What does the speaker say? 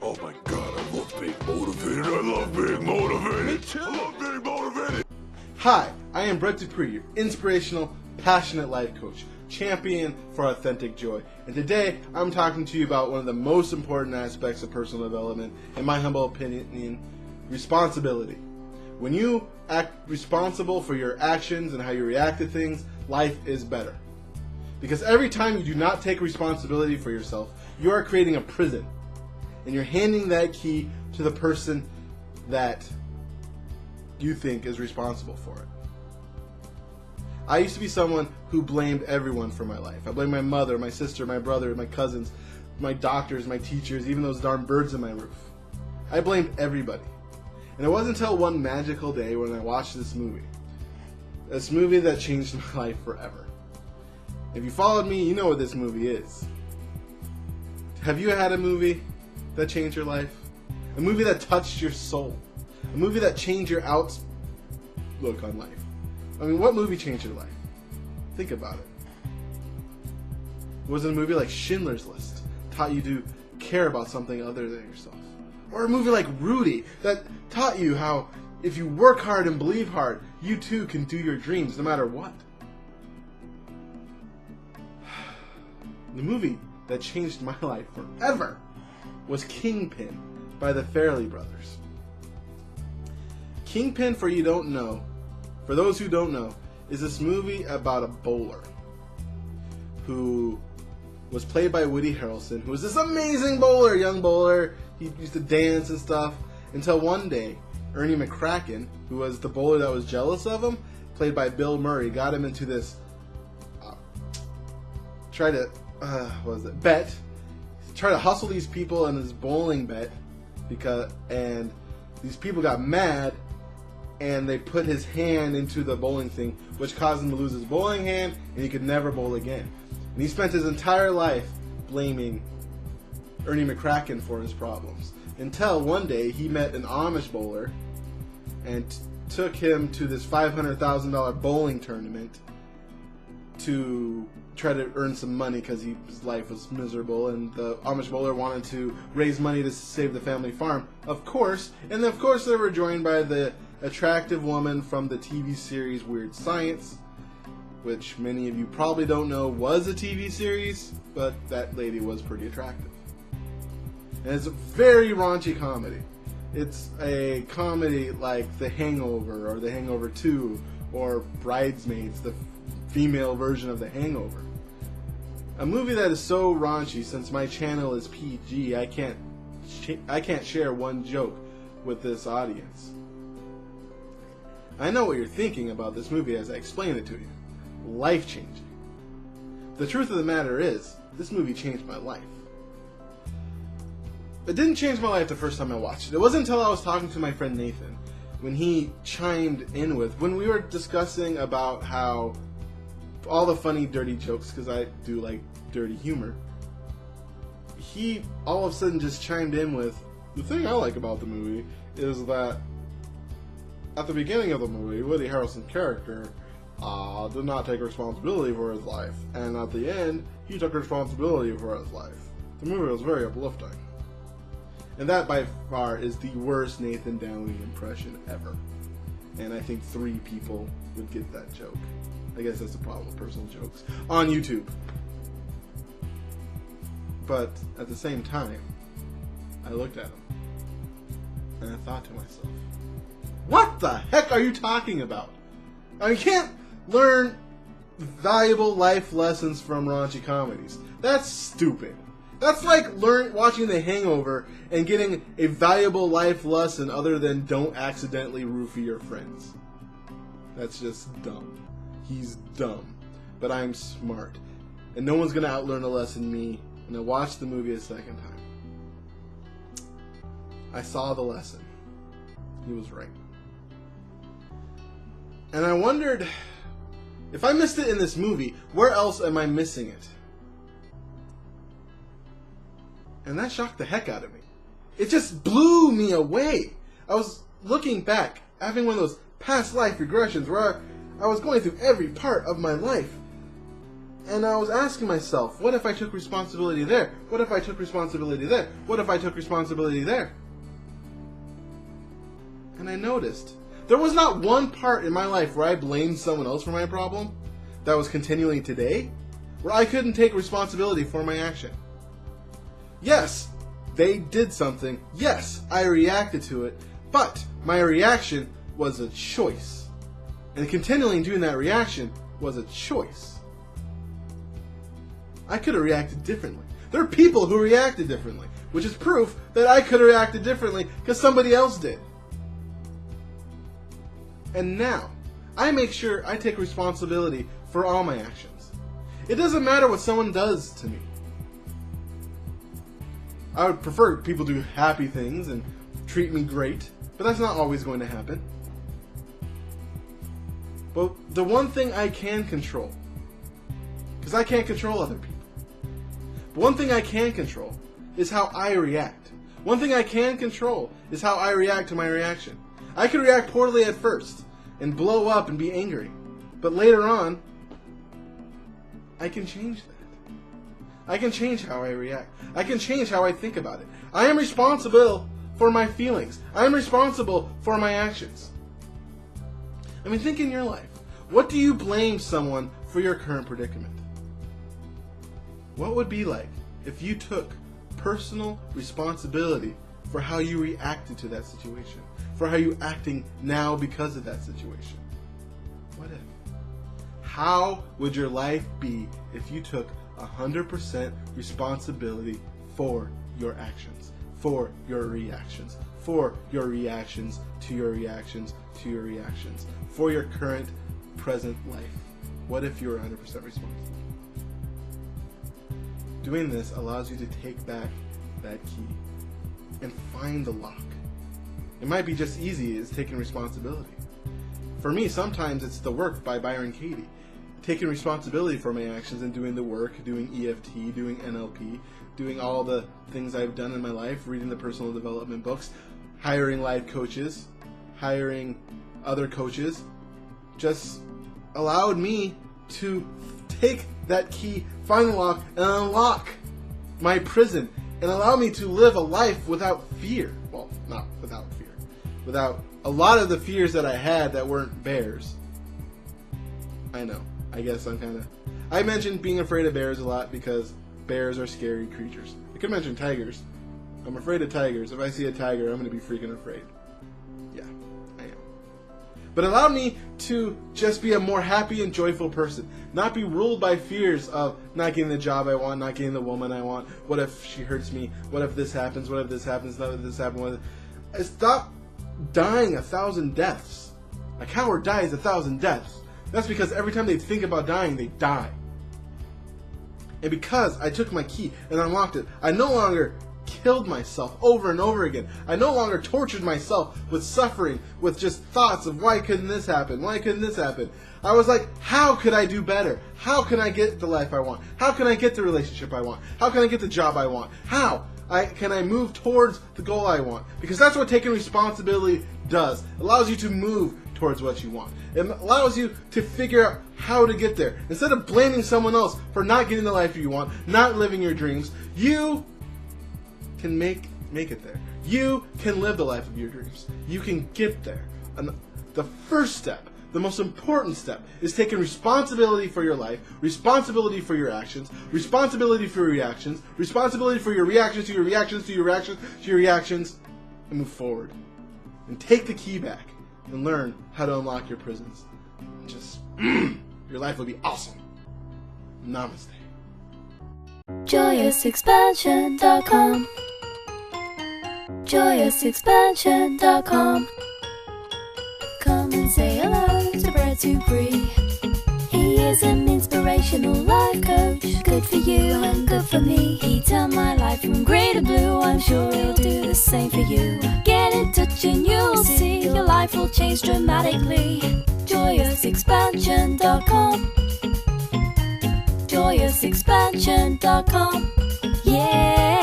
Oh my god, I love being motivated. I love being motivated. Me too. I love being motivated. Hi, I am Brett Dupree, your inspirational, passionate life coach, champion for authentic joy. And today, I'm talking to you about one of the most important aspects of personal development, in my humble opinion, responsibility. When you act responsible for your actions and how you react to things, life is better. Because every time you do not take responsibility for yourself, you are creating a prison. And you're handing that key to the person that you think is responsible for it. I used to be someone who blamed everyone for my life. I blamed my mother, my sister, my brother, my cousins, my doctors, my teachers, even those darn birds in my roof. I blamed everybody. And it wasn't until one magical day when I watched this movie that changed my life forever. If you followed me, you know what this movie is. Have you had a movie that changed your life? A movie that touched your soul? A movie that changed your outlook on life? I mean, what movie changed your life? Think about it. Was it a movie like Schindler's List, taught you to care about something other than yourself? Or a movie like Rudy, that taught you how if you work hard and believe hard, you too can do your dreams no matter what? The movie that changed my life forever was Kingpin by the Farrelly brothers. Kingpin, for those who don't know, is this movie about a bowler who was played by Woody Harrelson, who was this amazing bowler, young bowler. He used to dance and stuff, until one day, Ernie McCracken, who was the bowler that was jealous of him, played by Bill Murray, got him into this bet. Try to hustle these people in this bowling bet, and these people got mad and they put his hand into the bowling thing, which caused him to lose his bowling hand and he could never bowl again. And he spent his entire life blaming Ernie McCracken for his problems, until one day he met an Amish bowler and took him to this $500,000 bowling tournament to try to earn some money because his life was miserable, and the Amish bowler wanted to raise money to save the family farm, of course. And of course they were joined by the attractive woman from the TV series Weird Science, which many of you probably don't know was a TV series, but that lady was pretty attractive. And it's a very raunchy comedy. It's a comedy like The Hangover or The Hangover 2 or Bridesmaids, the female version of The Hangover. A movie that is so raunchy, since my channel is PG, I can't share one joke with this audience. I know what you're thinking about this movie as I explain it to you. Life-changing. The truth of the matter is, this movie changed my life. It didn't change my life the first time I watched it. It wasn't until I was talking to my friend Nathan, when he chimed in when we were discussing about how all the funny, dirty jokes, because I do like dirty humor, he all of a sudden just chimed in with, the thing I like about the movie is that at the beginning of the movie, Woody Harrelson's character did not take responsibility for his life, and at the end, he took responsibility for his life. The movie was very uplifting. And that, by far, is the worst Nathan Downing impression ever. And I think 3 people would get that joke. I guess that's the problem with personal jokes on YouTube. But at the same time, I looked at him and I thought to myself, what the heck are you talking about? I can't learn valuable life lessons from raunchy comedies. That's stupid. That's like watching The Hangover and getting a valuable life lesson other than don't accidentally roofie your friends. That's just dumb. He's dumb. But I'm smart. And no one's going to outlearn a lesson me. And I watched the movie a second time. I saw the lesson. He was right. And I wondered, if I missed it in this movie, where else am I missing it? And that shocked the heck out of me. It just blew me away. I was looking back, having one of those past life regressions where I was going through every part of my life. And I was asking myself, what if I took responsibility there? What if I took responsibility there? What if I took responsibility there? And I noticed there was not one part in my life where I blamed someone else for my problem that was continuing today, where I couldn't take responsibility for my action. Yes, they did something. Yes, I reacted to it. But my reaction was a choice. And continuing doing that reaction was a choice. I could have reacted differently. There are people who reacted differently, which is proof that I could have reacted differently because somebody else did. And now, I make sure I take responsibility for all my actions. It doesn't matter what someone does to me. I would prefer people do happy things and treat me great, but that's not always going to happen. But the one thing I can control, because I can't control other people, but one thing I can control is how I react. One thing I can control is how I react to my reaction. I could react poorly at first and blow up and be angry, but later on, I can change that. I can change how I react. I can change how I think about it. I am responsible for my feelings. I am responsible for my actions. I mean, think in your life. What do you blame someone for your current predicament? What would it be like if you took personal responsibility for how you reacted to that situation? For how you're acting now because of that situation? What if? How would your life be if you took 100% responsibility for your actions, for your reactions, for your reactions to your reactions to your reactions, for your current, present life? What if you were 100% responsible? Doing this allows you to take back that key and find the lock. It might be just easy as taking responsibility. For me, sometimes it's The Work by Byron Katie. Taking responsibility for my actions and doing the work, doing EFT, doing NLP, doing all the things I've done in my life, reading the personal development books, hiring life coaches, hiring other coaches, just allowed me to take that key, find the lock, and unlock my prison, and allow me to live a life without fear. Well, not without fear. Without a lot of the fears that I had that weren't bears. I know. I guess I mentioned being afraid of bears a lot because bears are scary creatures. I could mention tigers. I'm afraid of tigers. If I see a tiger, I'm going to be freaking afraid. Yeah, I am. But it allowed me to just be a more happy and joyful person. Not be ruled by fears of not getting the job I want, not getting the woman I want. What if she hurts me? What if this happens? What if this happens? What if this happens? I stopped dying 1,000 deaths. A coward dies 1,000 deaths. That's because every time they think about dying, they die. And because I took my key and unlocked it, I no longer killed myself over and over again. I no longer tortured myself with suffering, with just thoughts of why couldn't this happen? Why couldn't this happen? I was like, how could I do better? How can I get the life I want? How can I get the relationship I want? How can I get the job I want? How can I move towards the goal I want? Because that's what taking responsibility does. It allows you to move towards what you want. It allows you to figure out how to get there. Instead of blaming someone else for not getting the life you want, not living your dreams, you can make it there. You can live the life of your dreams. You can get there. And the first step, the most important step, is taking responsibility for your life, responsibility for your actions, responsibility for your reactions, responsibility for your reactions to your reactions to your reactions to your reactions, and move forward. And take the key back and learn how to unlock your prisons. Just, your life will be awesome. Namaste. JoyousExpansion.com JoyousExpansion.com Come and say hello to Brad Dupree. He is an inspirational life coach. Good for you and good for me. He turned my life from grey to blue. I'm sure he'll do the same for you. Get in touch and you'll see your life will change dramatically. JoyousExpansion.com JoyousExpansion.com Yeah.